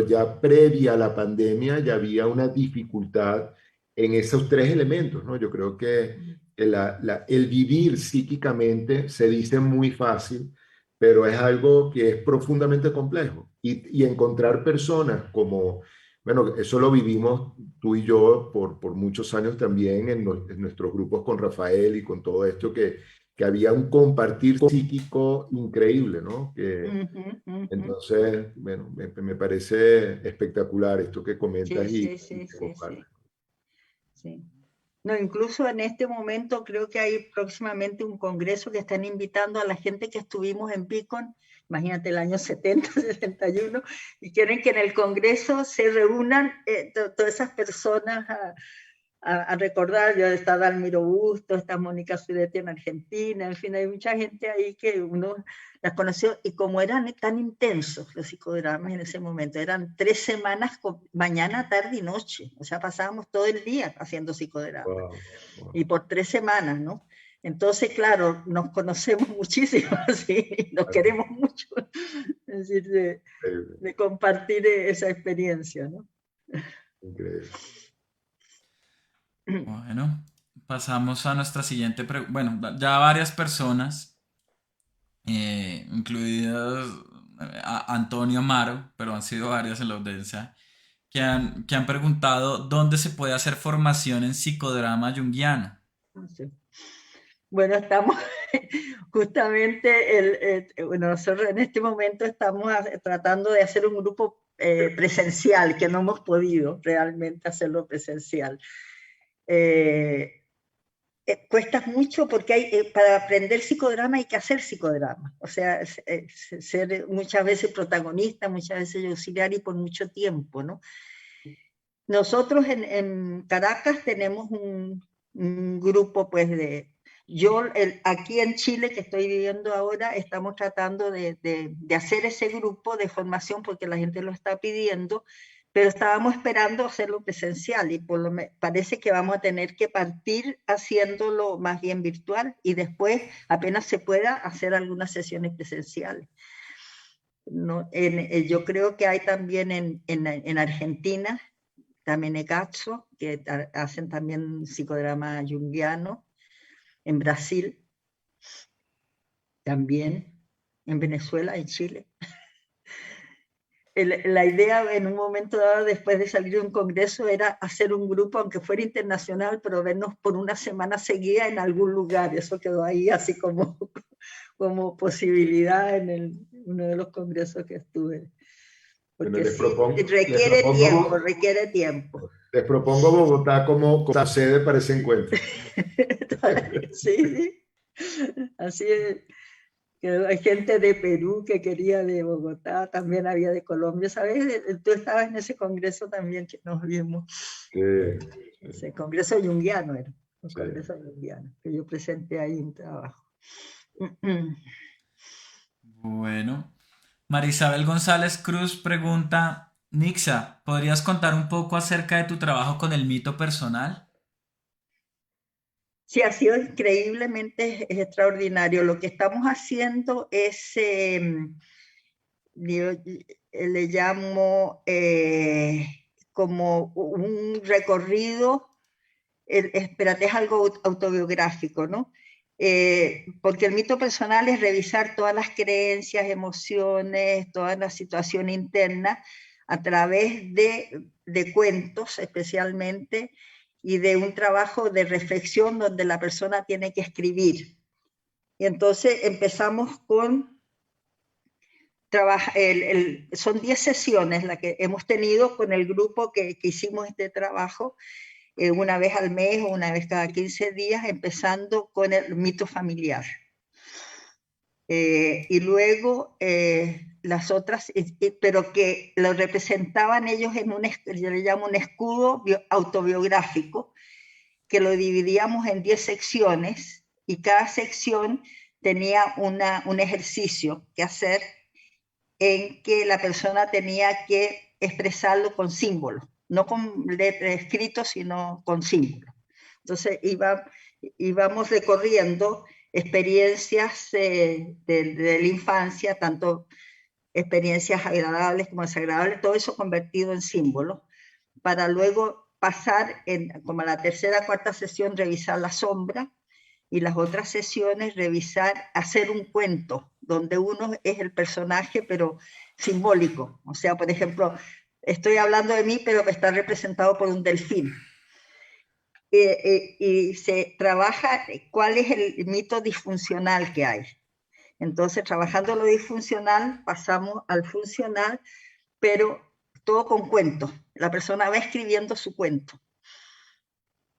A: ya previa a la pandemia ya había una dificultad en esos 3 elementos, ¿no? Yo creo que el vivir psíquicamente se dice muy fácil, pero es algo que es profundamente complejo. Y encontrar personas como, bueno, eso lo vivimos tú y yo por muchos años también en nuestros grupos con Rafael y con todo esto, que había un compartir psíquico increíble, ¿no? Entonces, bueno, me parece espectacular esto que comentas
B: sí. No, incluso en este momento creo que hay próximamente un congreso que están invitando a la gente que estuvimos en Beacon, imagínate el año 70, 71, y quieren que en el congreso se reúnan todas esas personas a recordar. Ya está Dalmiro Busto, está Mónica Sudetti en Argentina, en fin, hay mucha gente ahí que uno las conoció, y como eran tan intensos los psicodramas en ese momento, eran 3 semanas, mañana, tarde y noche, o sea, pasábamos todo el día haciendo psicodramas, y por 3 semanas, ¿no? Entonces, claro, nos conocemos muchísimo, ¿sí? Nos queremos mucho, es decir, de compartir esa experiencia, ¿no?
A: Increíble.
C: Bueno, pasamos a nuestra siguiente pregunta. Bueno, ya varias personas, incluidas Antonio Amaro, pero han sido varias en la audiencia, que han preguntado dónde se puede hacer formación en psicodrama junguiano.
B: Sí. Bueno, estamos justamente, bueno, nosotros en este momento estamos tratando de hacer un grupo presencial, que no hemos podido realmente hacerlo presencial. Cuesta mucho porque para aprender psicodrama hay que hacer psicodrama, o sea, ser muchas veces protagonista, muchas veces auxiliar y por mucho tiempo, ¿no? Nosotros en Caracas tenemos un grupo, pues, aquí en Chile, que estoy viviendo ahora, estamos tratando de hacer ese grupo de formación porque la gente lo está pidiendo, pero estábamos esperando hacerlo presencial y parece que vamos a tener que partir haciéndolo más bien virtual y después, apenas se pueda, hacer algunas sesiones presenciales. No, yo creo que hay también en Argentina, también Ecatso, que hacen también psicodrama junguiano, en Brasil también, en Venezuela, en Chile. La idea en un momento dado, después de salir de un congreso, era hacer un grupo, aunque fuera internacional, pero vernos por una semana seguida en algún lugar. Eso quedó ahí así como posibilidad en uno de los congresos que estuve. Porque
A: Bueno,
B: sí, requiere tiempo.
A: Les propongo Bogotá como sede para ese encuentro.
B: Sí, así es. Hay gente de Perú que quería de Bogotá, también había de Colombia, ¿sabes? Tú estabas en ese congreso también que nos vimos.
A: Sí.
B: Ese congreso junguiano era, un
A: Sí.
B: congreso junguiano, que yo presenté ahí un trabajo.
C: Bueno, Marisabel González Cruz pregunta, Nixa, ¿podrías contar un poco acerca de tu trabajo con el mito personal?
B: Sí, ha sido increíblemente extraordinario. Lo que estamos haciendo es, yo le llamo como un recorrido, espérate, es algo autobiográfico, ¿no? Porque el mito personal es revisar todas las creencias, emociones, toda la situación interna a través de cuentos especialmente y de un trabajo de reflexión donde la persona tiene que escribir. Y entonces empezamos con son 10 sesiones las que hemos tenido con el grupo que hicimos este trabajo, una vez al mes o una vez cada 15 días, empezando con el mito familiar. Y luego las otras, pero que lo representaban ellos en yo le llamo un escudo autobiográfico, que lo dividíamos en 10 secciones y cada sección tenía un ejercicio que hacer en que la persona tenía que expresarlo con símbolos, no con escritos, sino con símbolos. Entonces íbamos recorriendo experiencias de la infancia, tanto experiencias agradables como desagradables, todo eso convertido en símbolos, para luego pasar, como a la tercera o cuarta sesión, revisar la sombra, y las otras sesiones revisar, hacer un cuento, donde uno es el personaje, pero simbólico. O sea, por ejemplo, estoy hablando de mí, pero está representado por un delfín. Y se trabaja cuál es el mito disfuncional que hay. Entonces, trabajando lo disfuncional, pasamos al funcional, pero todo con cuentos. La persona va escribiendo su cuento,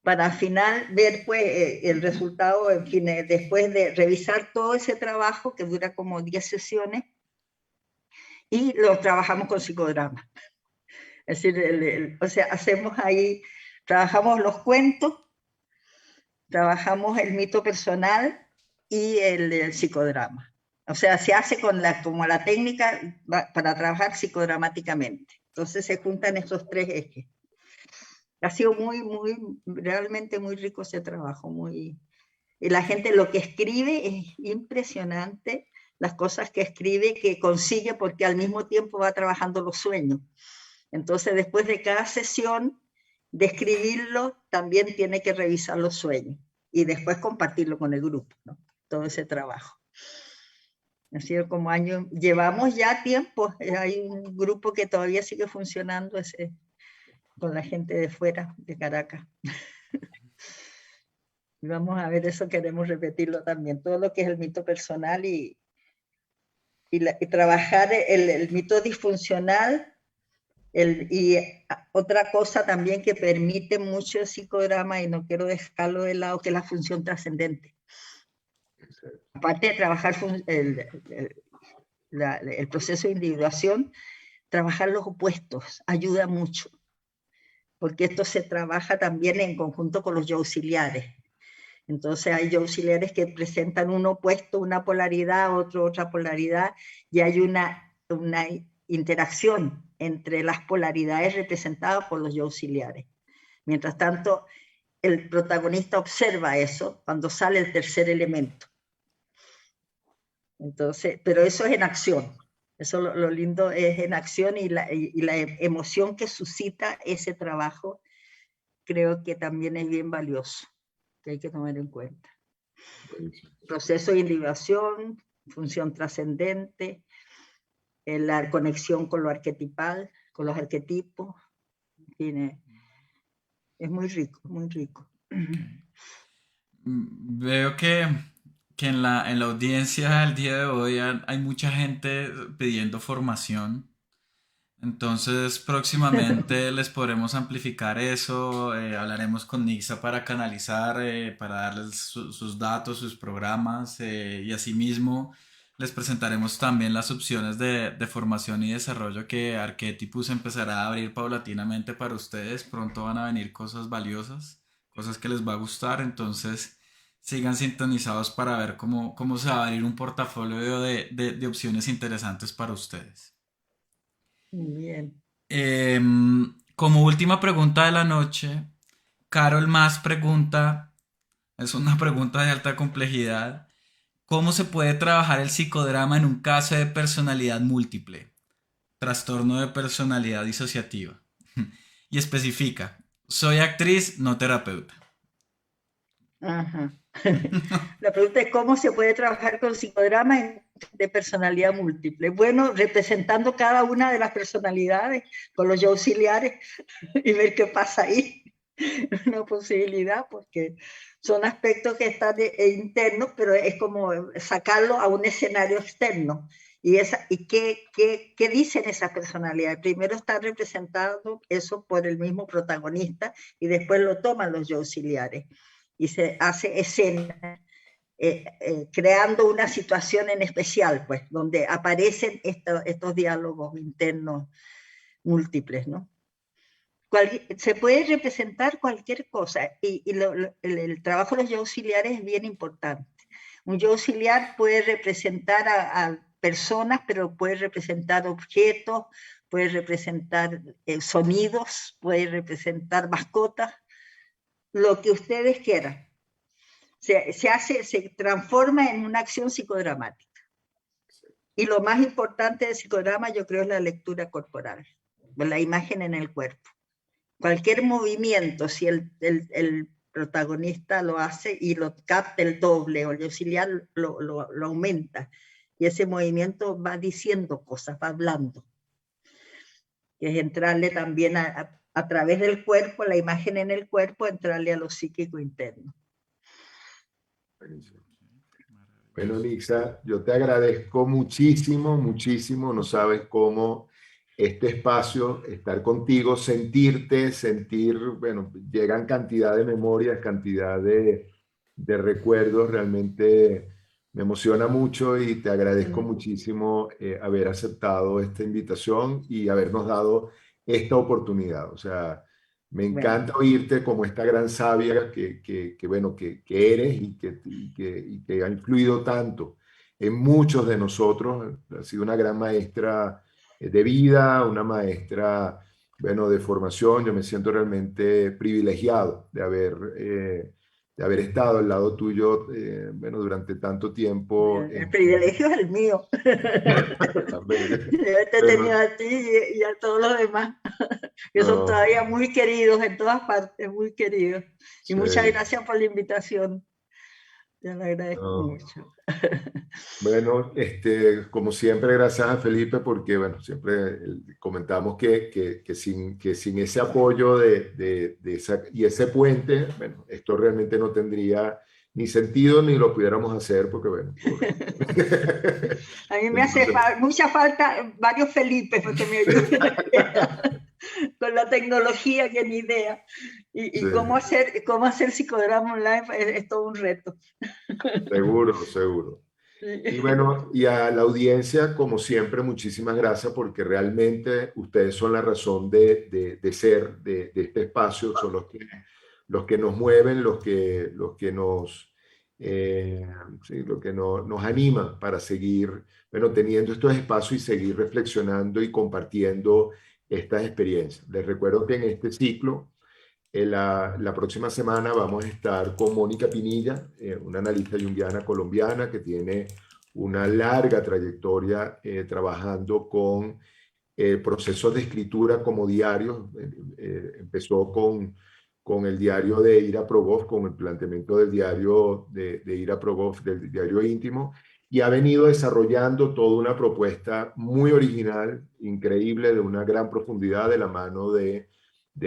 B: para al final ver pues el resultado, en fin, después de revisar todo ese trabajo que dura como 10 sesiones, y lo trabajamos con psicodrama. Es decir, o sea, hacemos ahí, trabajamos los cuentos, trabajamos el mito personal y el psicodrama. O sea, se hace como la técnica para trabajar psicodramáticamente. Entonces se juntan esos tres ejes. Ha sido realmente muy rico ese trabajo, muy, Y la gente lo que escribe es impresionante, las cosas que escribe, que consigue, porque al mismo tiempo va trabajando los sueños. Entonces, después de cada sesión de escribirlo, también tiene que revisar los sueños y después compartirlo con el grupo, ¿no? Todo ese trabajo. Ha sido como años, llevamos ya tiempo, hay un grupo que todavía sigue funcionando ese, con la gente de fuera, de Caracas. Y vamos a ver, eso queremos repetirlo también, todo lo que es el mito personal y trabajar el mito disfuncional. Otra cosa también que permite mucho el psicodrama, y no quiero dejarlo de lado, que es la función trascendente. Aparte de trabajar el proceso de individuación, trabajar los opuestos ayuda mucho, porque esto se trabaja también en conjunto con los yo auxiliares. Entonces hay yo auxiliares que presentan un opuesto, una polaridad, otra polaridad, y hay una interacción entre las polaridades representadas por los yo auxiliares. Mientras tanto, el protagonista observa eso cuando sale el tercer elemento. Entonces, pero eso es en acción. Eso lo lindo es en acción, y la emoción que suscita ese trabajo creo que también es bien valioso, que hay que tomar en cuenta. Proceso de individuación, función trascendente, la conexión con lo arquetipal, con los arquetipos. Es muy rico, muy rico.
C: Veo que en la audiencia el día de hoy hay mucha gente pidiendo formación. Entonces, próximamente les podremos amplificar eso, hablaremos con Nixa para canalizar, para darles sus datos, sus programas, y asimismo les presentaremos también las opciones de formación y desarrollo que Archetypus empezará a abrir paulatinamente para ustedes. Pronto van a venir cosas valiosas, cosas que les va a gustar, entonces sigan sintonizados para ver cómo se va a abrir un portafolio de opciones interesantes para ustedes.
B: Bien.
C: Como última pregunta de la noche, Carol Más pregunta, es una pregunta de alta complejidad: ¿cómo se puede trabajar el psicodrama en un caso de personalidad múltiple, trastorno de personalidad disociativa? Y especifica: soy actriz, no terapeuta.
B: Ajá. La pregunta es cómo se puede trabajar con psicodrama de personalidad múltiple. Bueno, representando cada una de las personalidades con los yo auxiliares y ver qué pasa ahí. Una posibilidad, porque son aspectos que están internos, pero es como sacarlo a un escenario externo. ¿Y qué dicen esas personalidades? Primero está representado eso por el mismo protagonista y después lo toman los yo auxiliares y se hace escena, creando una situación en especial, pues, donde aparecen estos diálogos internos múltiples, ¿no? Se puede representar cualquier cosa, y el trabajo de los yo auxiliares es bien importante. Un yo auxiliar puede representar a personas, pero puede representar objetos, puede representar sonidos, puede representar mascotas, lo que ustedes quieran. Se transforma en una acción psicodramática. Y lo más importante del psicodrama, yo creo, es la lectura corporal, la imagen en el cuerpo. Cualquier movimiento, si el protagonista lo hace y lo capta el doble o el auxiliar lo aumenta, y ese movimiento va diciendo cosas, va hablando. Que es entrarle también a través del cuerpo, la imagen en el cuerpo, entrarle a lo psíquico interno.
A: Bueno, Nixa, yo te agradezco muchísimo, muchísimo. No sabes cómo este espacio, estar contigo, sentir, bueno, llegan cantidad de memorias, cantidad de recuerdos. Realmente me emociona mucho y te agradezco muchísimo haber aceptado esta invitación y habernos dado esta oportunidad. O sea, me encanta oírte como esta gran sabia bueno, que eres y que ha influido tanto en muchos de nosotros. Ha sido una gran maestra de vida, una maestra, bueno, de formación. Yo me siento realmente privilegiado de haber de haber estado al lado tuyo, bueno, durante tanto tiempo.
B: El privilegio es el mío.
A: También.
B: Yo te he tenido a ti y a todos los demás, que son todavía muy queridos en todas partes, muy queridos. Y muchas gracias por la invitación. Te lo agradezco mucho.
A: Bueno, como siempre, gracias a Felipe, porque, bueno, siempre comentamos que sin ese apoyo y ese puente, bueno, esto realmente no tendría ni sentido ni lo pudiéramos hacer, porque, bueno.
B: A mí me hace mucha falta varios Felipes porque me ayuden con la tecnología, que ni idea. Y sí, cómo hacer psicodrama online es todo un reto.
A: Seguro, seguro. Y bueno, y a la audiencia, como siempre, muchísimas gracias, porque realmente ustedes son la razón de ser de este espacio, son los que nos mueven, los que nos, sí, lo que nos anima para seguir, bueno, teniendo estos espacios y seguir reflexionando y compartiendo estas experiencias. Les recuerdo que en este ciclo, la próxima semana vamos a estar con Mónica Pinilla, una analista junguiana colombiana que tiene una larga trayectoria trabajando con procesos de escritura como diarios. Empezó con el diario de Ira Provost, con el planteamiento del diario de Ira Provost, del diario íntimo, y ha venido desarrollando toda una propuesta muy original, increíble, de una gran profundidad, de la mano de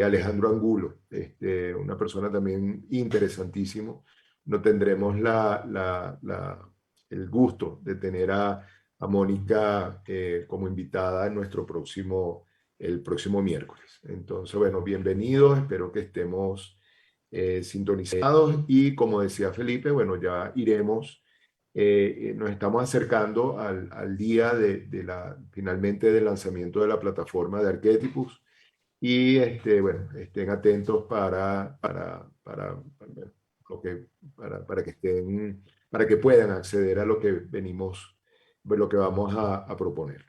A: Alejandro Angulo, una persona también interesantísimo. No tendremos el gusto de tener a Mónica como invitada en el próximo miércoles. Entonces, bueno, bienvenidos, espero que estemos sintonizados, y como decía Felipe, bueno, ya iremos, nos estamos acercando al día finalmente del lanzamiento de la plataforma de Arquetipus. Y bueno, estén atentos para que puedan acceder a lo que vamos a proponer.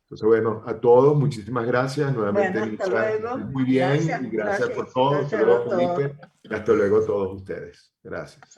A: Entonces, bueno, a todos, muchísimas gracias. Nuevamente,
B: bueno, hasta luego.
A: Muy bien, gracias, y gracias por todo. Hasta luego, Felipe. Hasta luego a todos ustedes. Gracias.